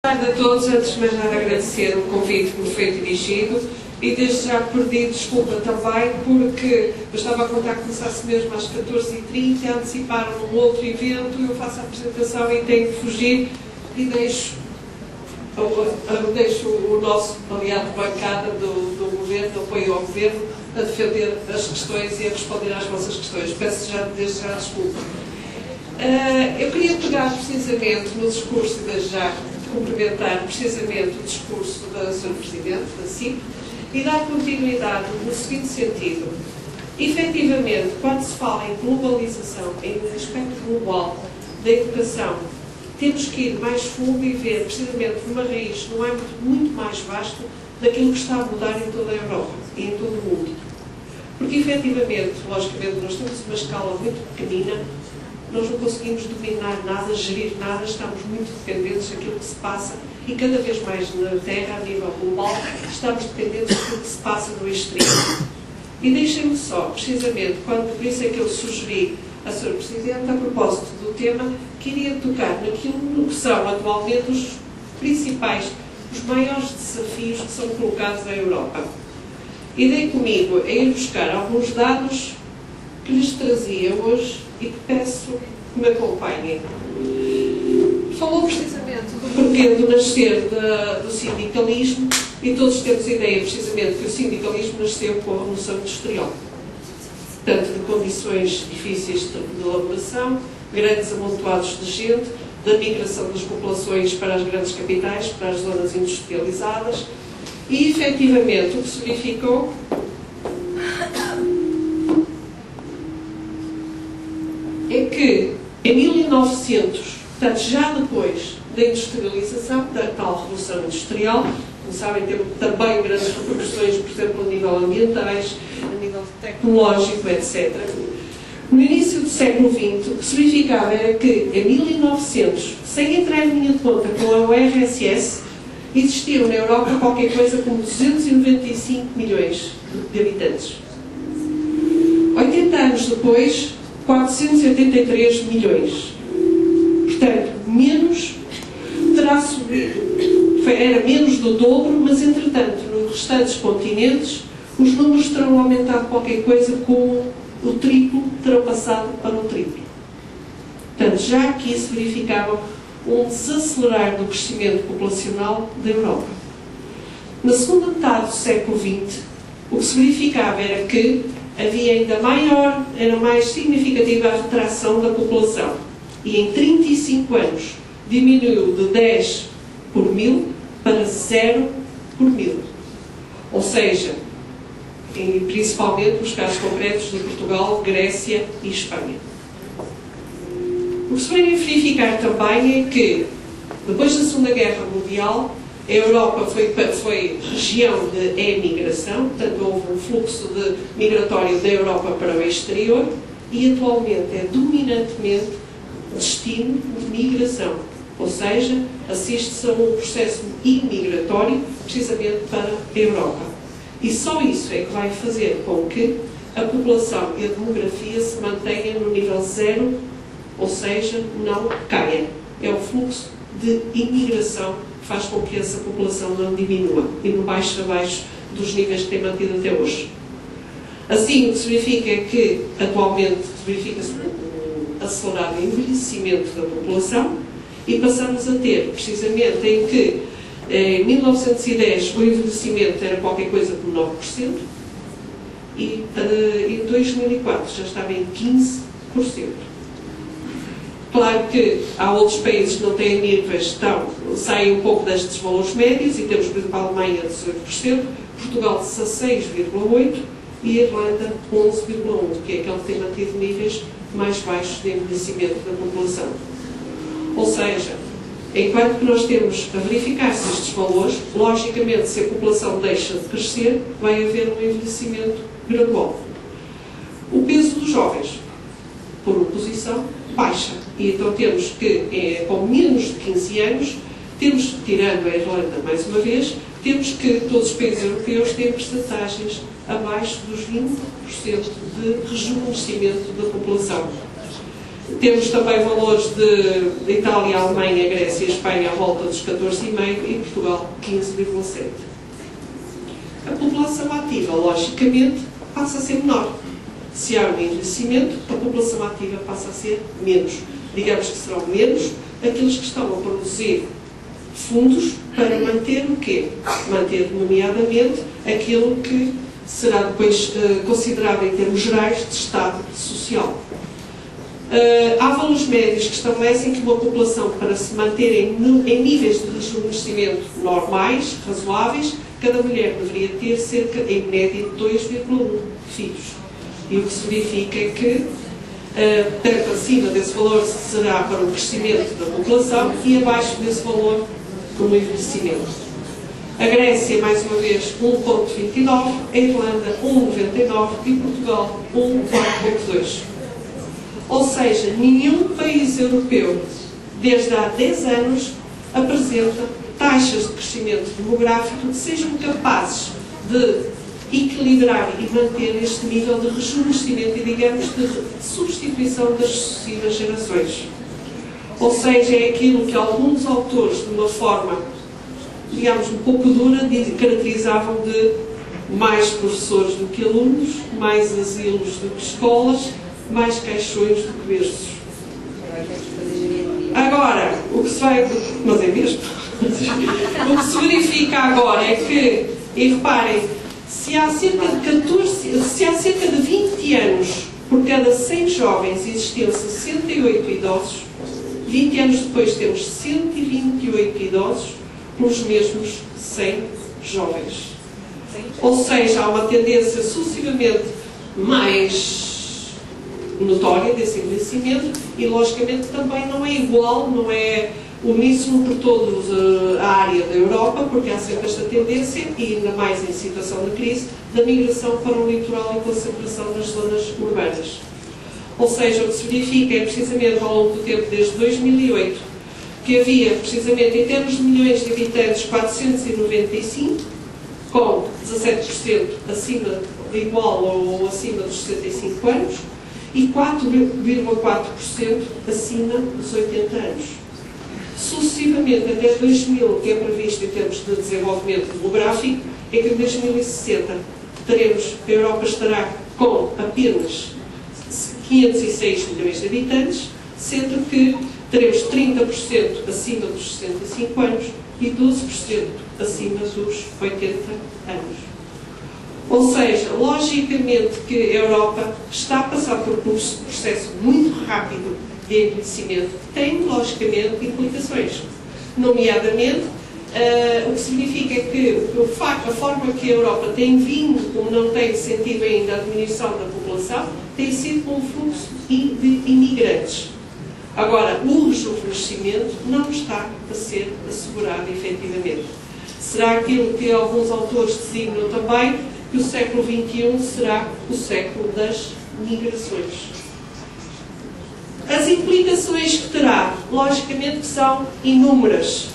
Boa tarde a todos. Antes de mais nada agradecer o convite que me foi dirigido e desde já pedir desculpa também porque eu estava a contar que começasse mesmo às 14h30, anteciparam um outro evento, eu faço a apresentação e tenho que fugir e deixo o nosso aliado de bancada do Governo, apoio ao Governo, a defender as questões e a responder às vossas questões. Peço desde já desculpa. Eu queria pegar precisamente no discurso e desde já cumprimentar precisamente o discurso da Sra. Presidente da CIP e dar continuidade no seguinte sentido. Efetivamente, quando se fala em globalização, em aspecto global da educação, temos que ir mais fundo e ver precisamente numa raiz, num âmbito muito mais vasto daquilo que está a mudar em toda a Europa e em todo o mundo. Porque efetivamente, logicamente, nós temos uma escala muito pequenina, nós não conseguimos dominar nada, gerir nada, estamos muito dependentes daquilo que se passa e cada vez mais na Terra, a nível global, estamos dependentes daquilo que se passa no exterior. E deixem-me só, precisamente, por isso é que eu sugeri à Sra. Presidente, a propósito do tema, queria tocar naquilo que são atualmente os principais, os maiores desafios que são colocados à Europa. E dei comigo a ir buscar alguns dados que lhes trazia hoje e que peço que me acompanhem. Falou precisamente do porquê do nascer do sindicalismo e todos temos ideia precisamente que o sindicalismo nasceu com a Revolução Industrial. Tanto de condições difíceis de elaboração, grandes amontoados de gente, da migração das populações para as grandes capitais, para as zonas industrializadas e, efetivamente, o que se verificou é que em 1900, portanto já depois da industrialização, da tal Revolução Industrial, como sabem, teve também grandes repercussões, por exemplo, a nível ambientais, a nível tecnológico, etc. No início do século XX, o que se verificava era que em 1900, sem entrar em linha de conta com a URSS, existiam na Europa qualquer coisa como 295 milhões de habitantes. 80 anos depois, 483 milhões. Portanto, terá subido, era menos do dobro, mas entretanto, nos restantes continentes, os números terão aumentado qualquer coisa com o triplo, terão passado para o triplo. Portanto, já aqui se verificava um desacelerar do crescimento populacional da Europa. Na segunda metade do século XX, o que se verificava era que havia era mais significativa a retração da população. E em 35 anos diminuiu de 10 por 1000 para 0 por 1000. Ou seja, principalmente nos casos concretos de Portugal, Grécia e Espanha. O que se vai verificar também é que, depois da Segunda Guerra Mundial, a Europa foi região de emigração, portanto houve um fluxo migratório da Europa para o exterior e atualmente é dominantemente destino de migração, ou seja, assiste-se a um processo imigratório precisamente para a Europa. E só isso é que vai fazer com que a população e a demografia se mantenham no nível zero, ou seja, não caia. É o fluxo de imigração que faz com que essa população não diminua e não baixe abaixo dos níveis que tem mantido até hoje. Assim, o que se verifica é que, atualmente, verifica-se um acelerado envelhecimento da população e passamos a ter, precisamente, em que em 1910 o envelhecimento era qualquer coisa como 9% e em 2004 já estava em 15%. Claro que há outros países que não têm níveis, saem um pouco destes valores médios e temos, por exemplo, a Alemanha de 18%, Portugal de 16,8% e a Irlanda 11,1%, que é aquele que tem mantido níveis mais baixos de envelhecimento da população. Ou seja, enquanto que nós temos a verificar-se estes valores, logicamente, se a população deixa de crescer, vai haver um envelhecimento gradual. O peso dos jovens, por oposição, baixa. E então temos que, com menos de 15 anos, tirando a Irlanda mais uma vez, temos que todos os países europeus têm percentagens abaixo dos 20% de rejuvenescimento da população. Temos também valores de Itália, Alemanha, Grécia e Espanha à volta dos 14,5% e Portugal 15,7%. A população ativa, logicamente, passa a ser menor. Se há um envelhecimento, a população ativa passa a ser menos. Digamos que serão menos aqueles que estão a produzir fundos para manter o quê? Manter, nomeadamente, aquilo que será depois considerado em termos gerais de Estado social. Há valores médios que estabelecem que uma população, para se manter em níveis de rejuvenescimento normais, razoáveis, cada mulher deveria ter cerca, em média, de 2,1 filhos. E o que se verifica é que, tanto acima desse valor será para o crescimento da população e abaixo desse valor para o envelhecimento. A Grécia, mais uma vez, 1,29, a Irlanda, 1,99 e Portugal, 1,42. Ou seja, nenhum país europeu, desde há 10 anos, apresenta taxas de crescimento demográfico que sejam capazes de equilibrar e manter este nível de rejuvenescimento e, digamos, de substituição das sucessivas gerações. Ou seja, é aquilo que alguns autores, de uma forma, digamos, um pouco dura, caracterizavam de mais professores do que alunos, mais asilos do que escolas, mais caixões do que berços. Agora, o que se vai... Mas é mesmo? O que se verifica agora é que, e reparem, se há cerca de 20 anos por cada 100 jovens existiam 68 idosos, 20 anos depois temos 128 idosos pelos mesmos 100 jovens. Ou seja, há uma tendência sucessivamente mais notória desse envelhecimento e, logicamente, também não é igual, não é uníssono por toda a área da Europa, porque há sempre esta tendência, e ainda mais em situação de crise, da migração para o litoral e concentração nas zonas urbanas. Ou seja, o que se verifica é precisamente ao longo do tempo, desde 2008, que havia, precisamente em termos de milhões de habitantes, 495, com 17% acima, igual ou acima dos 65 anos, e 4,4% acima dos 80 anos. Sucessivamente, até 2000, que é previsto em termos de desenvolvimento demográfico, é que em 2060 a Europa estará com apenas 506 milhões de habitantes, sendo que teremos 30% acima dos 65 anos e 12% acima dos 80 anos. Ou seja, logicamente que a Europa está a passar por um processo muito rápido de envelhecimento que tem, logicamente, implicações. Nomeadamente, o que significa é que a forma que a Europa tem vindo, como não tem sentido ainda a diminuição da população, tem sido com o fluxo de imigrantes. Agora, o rejuvenescimento não está a ser assegurado efetivamente. Será aquilo que alguns autores designam também, que o século XXI será o século das migrações. As implicações que terá, logicamente, que são inúmeras.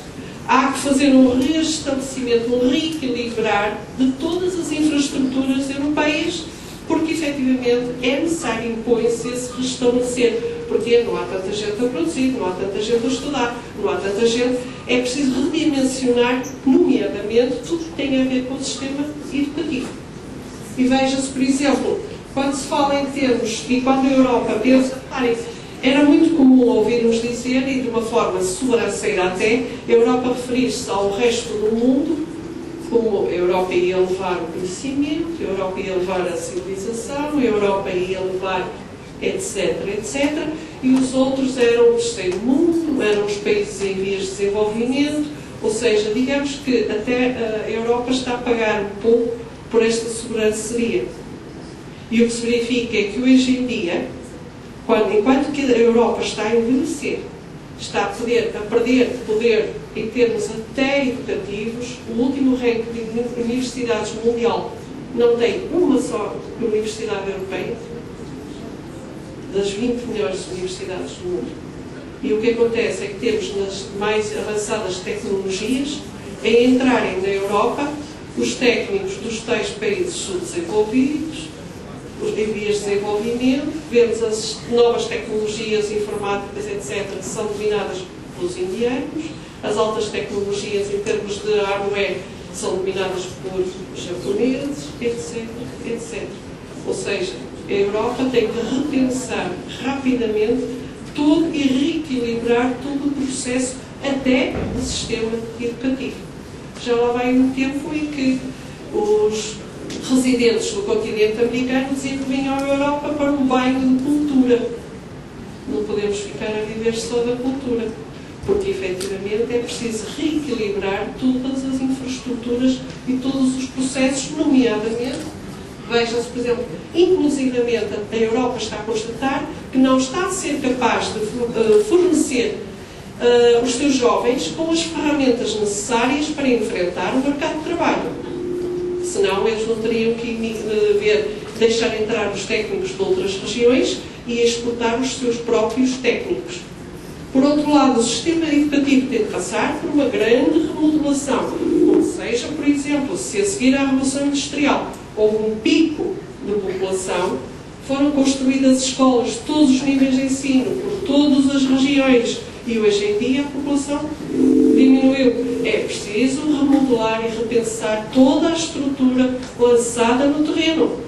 Há que fazer um reestabelecimento, um reequilibrar de todas as infraestruturas europeias, porque, efetivamente, é necessário impor-se esse restabelecer. Porque não há tanta gente a produzir, não há tanta gente a estudar, não há tanta gente. É preciso redimensionar, nomeadamente, tudo que tem a ver com o sistema educativo. E veja-se, por exemplo, quando se fala em termos, e quando a Europa pensa, era muito comum ouvirmos dizer, e de uma forma sobranceira até, a Europa referir-se ao resto do mundo, como a Europa ia levar o conhecimento, a Europa ia levar a civilização, a Europa ia levar etc, etc, e os outros eram o terceiro mundo, eram os países em vias de desenvolvimento, ou seja, digamos que até a Europa está a pagar um pouco por esta sobranceria. E o que se verifica é que hoje em dia, enquanto que a Europa está a envelhecer, está a perder poder em termos até educativos, o último ranking de universidades mundial não tem uma só universidade europeia, das 20 melhores universidades do mundo. E o que acontece é que temos nas mais avançadas tecnologias a entrarem na Europa os técnicos dos tais países subdesenvolvidos, em vias de desenvolvimento, vemos as novas tecnologias informáticas, etc., que são dominadas pelos indianos, as altas tecnologias em termos de hardware são dominadas por japoneses, etc., etc. Ou seja, a Europa tem que repensar rapidamente tudo e reequilibrar todo o processo, até o sistema educativo. Já lá vai um tempo em que os residentes do continente americano diziam que vinham à Europa para um banho de cultura. Não podemos ficar a viver só da cultura, porque efetivamente é preciso reequilibrar todas as infraestruturas e todos os processos, nomeadamente, veja-se, por exemplo, inclusivamente a Europa está a constatar que não está a ser capaz de fornecer os seus jovens com as ferramentas necessárias para enfrentar o mercado de trabalho. Senão eles não teriam que deixar entrar os técnicos de outras regiões e exportar os seus próprios técnicos. Por outro lado, o sistema educativo tem de passar por uma grande remodelação. Ou seja, por exemplo, se a seguir à Revolução Industrial houve um pico de população, foram construídas escolas de todos os níveis de ensino, por todas as regiões, e hoje em dia a população diminuiu. É preciso remodelar e repensar toda a estrutura lançada no terreno,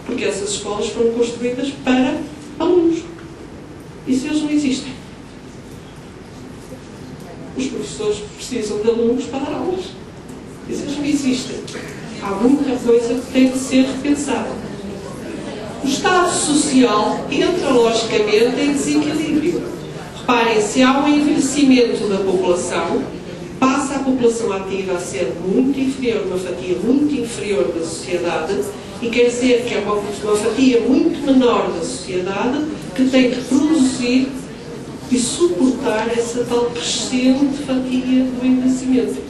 porque essas escolas foram construídas para alunos. E se eles não existem? Os professores precisam de alunos para dar aulas. E se eles não existem? Há muita coisa que tem que ser repensada. O Estado Social entra logicamente em desequilíbrio. Reparem, se há um envelhecimento da população, passa a população ativa a ser muito inferior, uma fatia muito inferior da sociedade, e quer dizer que é uma fatia muito menor da sociedade que tem que produzir e suportar essa tal crescente fatia do envelhecimento.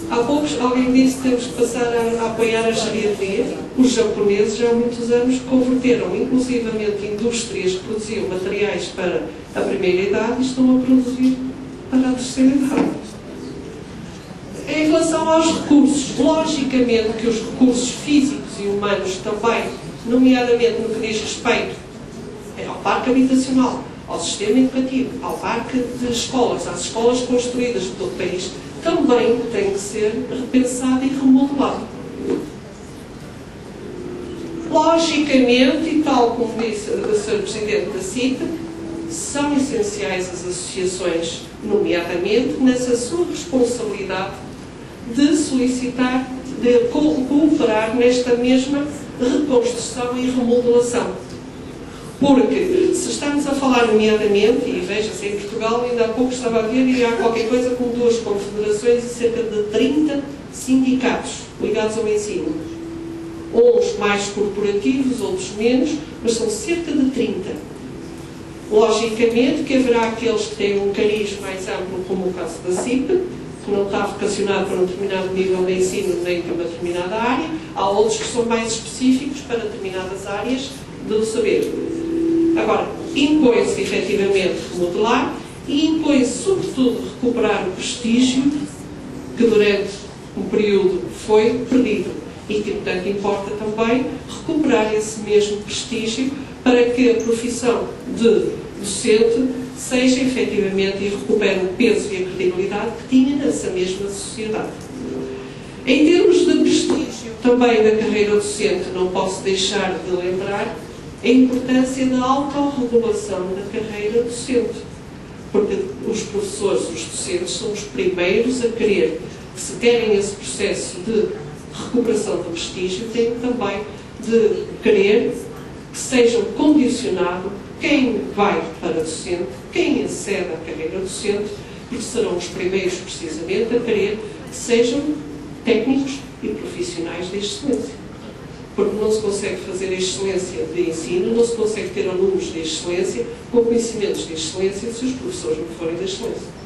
Há poucos alguém disse que temos que passar a apoiar a geriatria. Os japoneses já há muitos anos converteram inclusivamente indústrias que produziam materiais para a primeira idade e estão a produzir para a terceira idade. Em relação aos recursos, logicamente que os recursos físicos e humanos também, nomeadamente no que diz respeito ao parque habitacional, ao sistema educativo, ao parque de escolas, às escolas construídas por todo o país, também tem que ser repensado e remodelado. Logicamente, e tal como disse o Sr. Presidente da CIT, são essenciais as associações, nomeadamente nessa sua responsabilidade de solicitar, de cooperar nesta mesma reconstrução e remodelação. Porque, se estamos a falar nomeadamente, e veja-se, em Portugal, ainda há pouco estava a ver, e há qualquer coisa com 2 confederações e cerca de 30 sindicatos ligados ao ensino. Uns mais corporativos, outros menos, mas são cerca de 30. Logicamente que haverá aqueles que têm um cariz mais amplo, como o caso da CIP, que não está vocacionado para um determinado nível de ensino nem de uma determinada área. Há outros que são mais específicos para determinadas áreas do saber. Agora, impõe-se efetivamente remodelar e impõe-se, sobretudo, recuperar o prestígio que durante um período foi perdido e que, portanto, importa também recuperar esse mesmo prestígio para que a profissão de docente seja efetivamente e recupere o peso e a credibilidade que tinha nessa mesma sociedade. Em termos de prestígio também da carreira docente, não posso deixar de lembrar a importância da autorregulação da carreira docente. Porque os professores, os docentes, são os primeiros a querer, que se querem esse processo de recuperação do prestígio, têm também de querer que sejam condicionado quem vai para docente, quem acede à carreira docente, porque serão os primeiros, precisamente, a querer que sejam técnicos e profissionais de excelência. Porque não se consegue fazer a excelência de ensino, não se consegue ter alunos de excelência com conhecimentos de excelência se os professores não forem de excelência.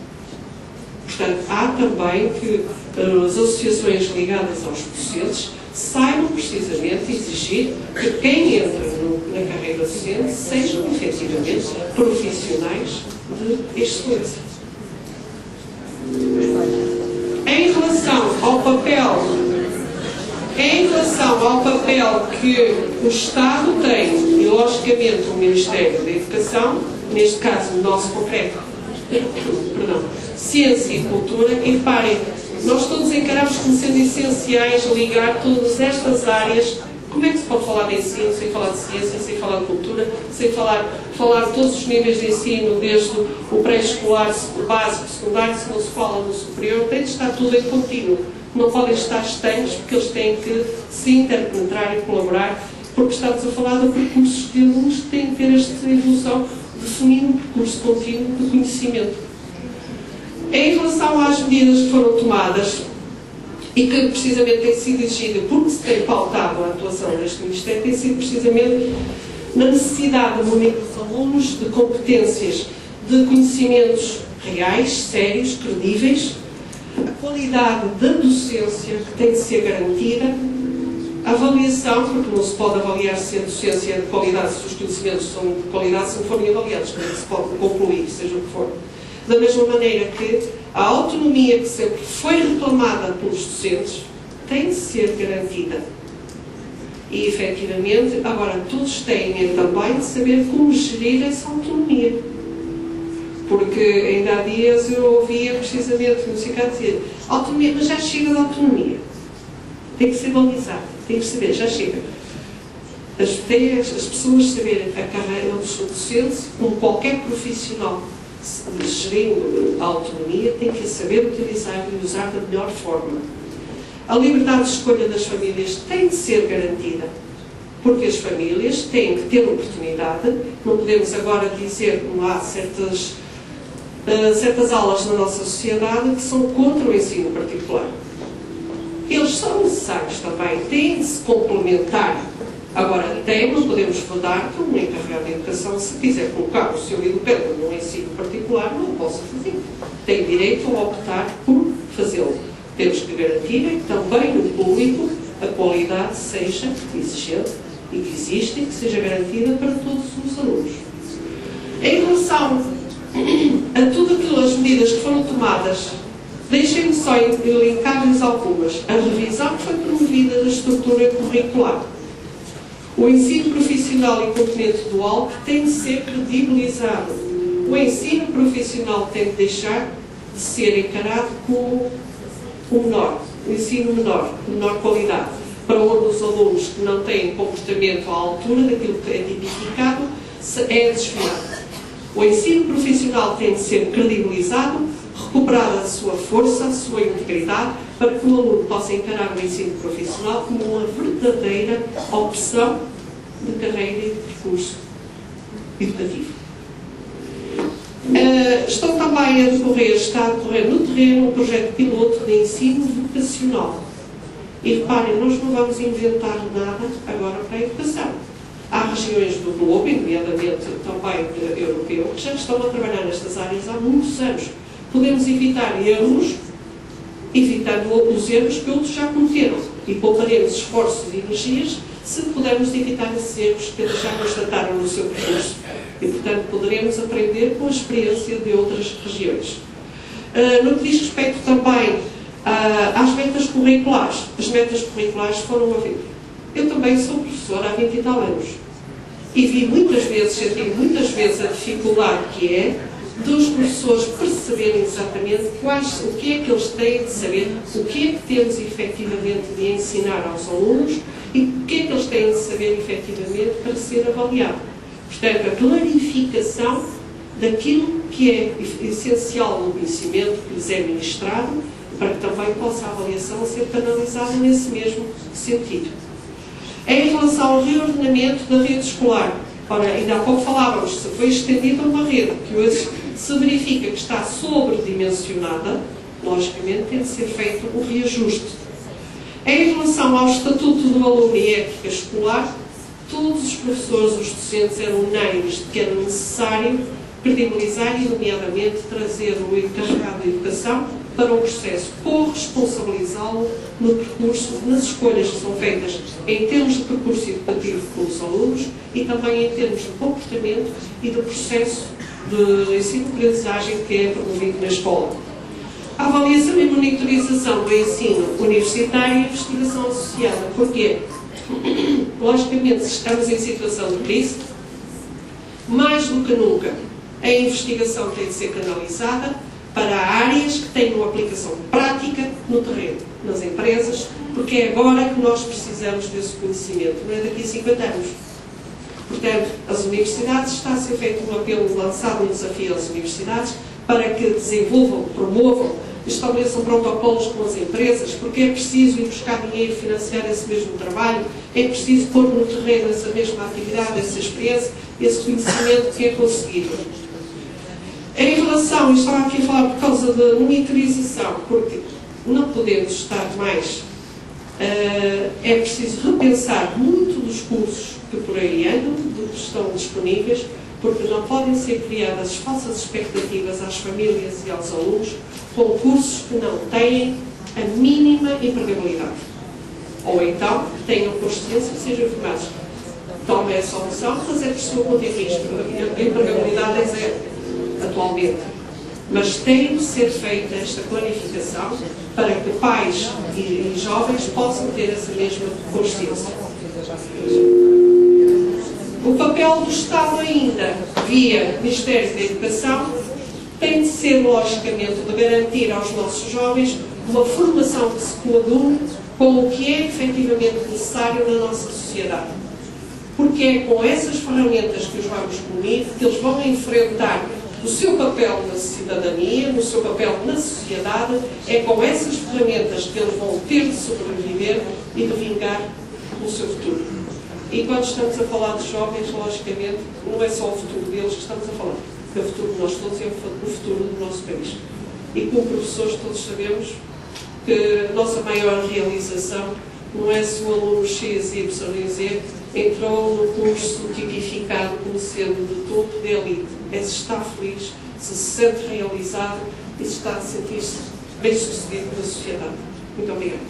Portanto, há também que as associações ligadas aos docentes saibam precisamente exigir que quem entra na carreira docente sejam efetivamente profissionais de excelência. Em relação ao papel Em relação ao papel que o Estado tem, e logicamente o Ministério da Educação, neste caso o nosso concreto, Ciência e Cultura, e reparem, nós todos encaramos como sendo essenciais ligar todas estas áreas. Como é que se pode falar de ensino sem falar de ciência, sem falar de cultura, sem falar de todos os níveis de ensino, desde o pré-escolar, o básico, o secundário, se não se fala no superior, tem de estar tudo em contínuo. Não podem estar estanques, porque eles têm que se interpenetrar e colaborar, porque estamos a falar de percursos de alunos que têm que ter esta evolução, definir um percurso contínuo de conhecimento. Em relação às medidas que foram tomadas, e que precisamente tem sido exigida porque se tem pautado a atuação deste Ministério, tem sido precisamente na necessidade de munir os alunos de competências, de conhecimentos reais, sérios, credíveis, a qualidade da docência que tem de ser garantida, a avaliação, porque não se pode avaliar se a docência é de qualidade, se os conhecimentos são de qualidade, se não forem avaliados, não se pode concluir, seja o que for. Da mesma maneira que a autonomia que sempre foi reclamada pelos docentes tem de ser garantida. E, efetivamente, agora todos têm também de saber como gerir essa autonomia. Porque ainda há dias eu ouvia precisamente no sindicato dizer autonomia, mas já chega de autonomia. Tem que ser balizado, tem que saber, já chega. As pessoas saberem a carreira dos docentes, como qualquer profissional, gerindo a autonomia, tem que saber utilizar e usar da melhor forma. A liberdade de escolha das famílias tem de ser garantida, porque as famílias têm que ter oportunidade. Não podemos agora dizer, como há certas aulas na nossa sociedade que são contra o ensino particular. Eles são necessários também, têm de se complementar. Agora, até não podemos fundar que um encarregado de educação, se quiser colocar o seu educador num ensino particular, não o possa fazer. Tem direito a optar por fazê-lo. Temos que garantir que também no público a qualidade seja exigente e que existe e que seja garantida para todos os alunos. Em relação a tudo aquilo, as medidas que foram tomadas, deixem-me só elencar-lhes algumas. A revisão que foi promovida da estrutura curricular. O ensino profissional e componente dual tem de ser credibilizado. O ensino profissional tem de deixar de ser encarado como o menor, o ensino menor, de menor qualidade, para onde os alunos que não têm comportamento à altura daquilo que é tipificado é desviado. O ensino profissional tem de ser credibilizado, recuperada a sua força, a sua integridade, para que o aluno possa encarar o ensino profissional como uma verdadeira opção de carreira e de percurso educativo. Está a decorrer no terreno um projeto piloto de ensino vocacional. E reparem, nós não vamos inventar nada agora para a educação. Há regiões do globo, nomeadamente também europeu, que já estão a trabalhar nestas áreas há muitos anos. Podemos evitar erros, evitando os erros que outros já cometeram, e pouparemos esforços e energias se pudermos evitar esses erros que eles já constataram no seu percurso. E, portanto, poderemos aprender com a experiência de outras regiões. No que diz respeito também às metas curriculares, as metas curriculares foram a ver. Eu também sou professora há 20 e tal anos e vi muitas vezes, senti muitas vezes a dificuldade que é dos professores perceberem exatamente o que é que eles têm de saber, o que é que temos efetivamente de ensinar aos alunos e o que é que eles têm de saber efetivamente para ser avaliado. Portanto, a clarificação daquilo que é essencial no conhecimento que lhes é ministrado, para que também possa a avaliação ser canalizada nesse mesmo sentido. Em relação ao reordenamento da rede escolar, ora, ainda há pouco falávamos, se foi estendida uma rede que hoje se verifica que está sobredimensionada, logicamente tem de ser feito o reajuste. Em relação ao Estatuto do Aluno e Ética Escolar, todos os professores, os docentes eram unânimes de que era necessário credibilizar e, nomeadamente, trazer o encarregado de educação para o processo, corresponsabilizá-lo no percurso, nas escolhas que são feitas em termos de percurso educativo pelos alunos e também em termos de comportamento e do processo de ensino-aprendizagem que é promovido na escola. A avaliação e monitorização do ensino universitário e investigação associada. Porquê? Logicamente, se estamos em situação de crise, mais do que nunca, a investigação tem de ser canalizada para áreas que tenham aplicação prática no terreno, nas empresas, porque é agora que nós precisamos desse conhecimento, não é daqui a 50 anos. Portanto, as universidades, está a ser feito um apelo, lançado um desafio às universidades para que desenvolvam, promovam, estabeleçam protocolos com as empresas, porque é preciso ir buscar dinheiro e financiar esse mesmo trabalho, é preciso pôr no terreno essa mesma atividade, essa experiência, esse conhecimento que é conseguido. Em relação, estava aqui a falar por causa da monitorização, porque não podemos estar mais, é preciso repensar muito dos cursos que por aí andam, que estão disponíveis, porque não podem ser criadas falsas expectativas às famílias e aos alunos com cursos que não têm a mínima empregabilidade. Ou então, que tenham consciência que sejam formados. Tomem a solução, mas é por sua conta e risco. A empregabilidade é zero, atualmente. Mas tem de ser feita esta clarificação para que pais e jovens possam ter essa mesma consciência. O papel do Estado ainda, via Ministério da Educação, tem de ser, logicamente, de garantir aos nossos jovens uma formação que se coadune com o que é efetivamente necessário na nossa sociedade. Porque é com essas ferramentas que os vamos munir que eles vão enfrentar o seu papel na cidadania, no seu papel na sociedade, é com essas ferramentas que eles vão ter de sobreviver e de vingar o seu futuro. E quando estamos a falar de jovens, logicamente, não é só o futuro deles que estamos a falar, é o futuro de nós todos e é o futuro do nosso país. E como professores todos sabemos que a nossa maior realização não é se o aluno X, Y e Z entrou no curso tipificado como sendo de topo de elite. É se está feliz, se sente realizado e se está a sentir-se bem-sucedido na sociedade. Muito obrigada.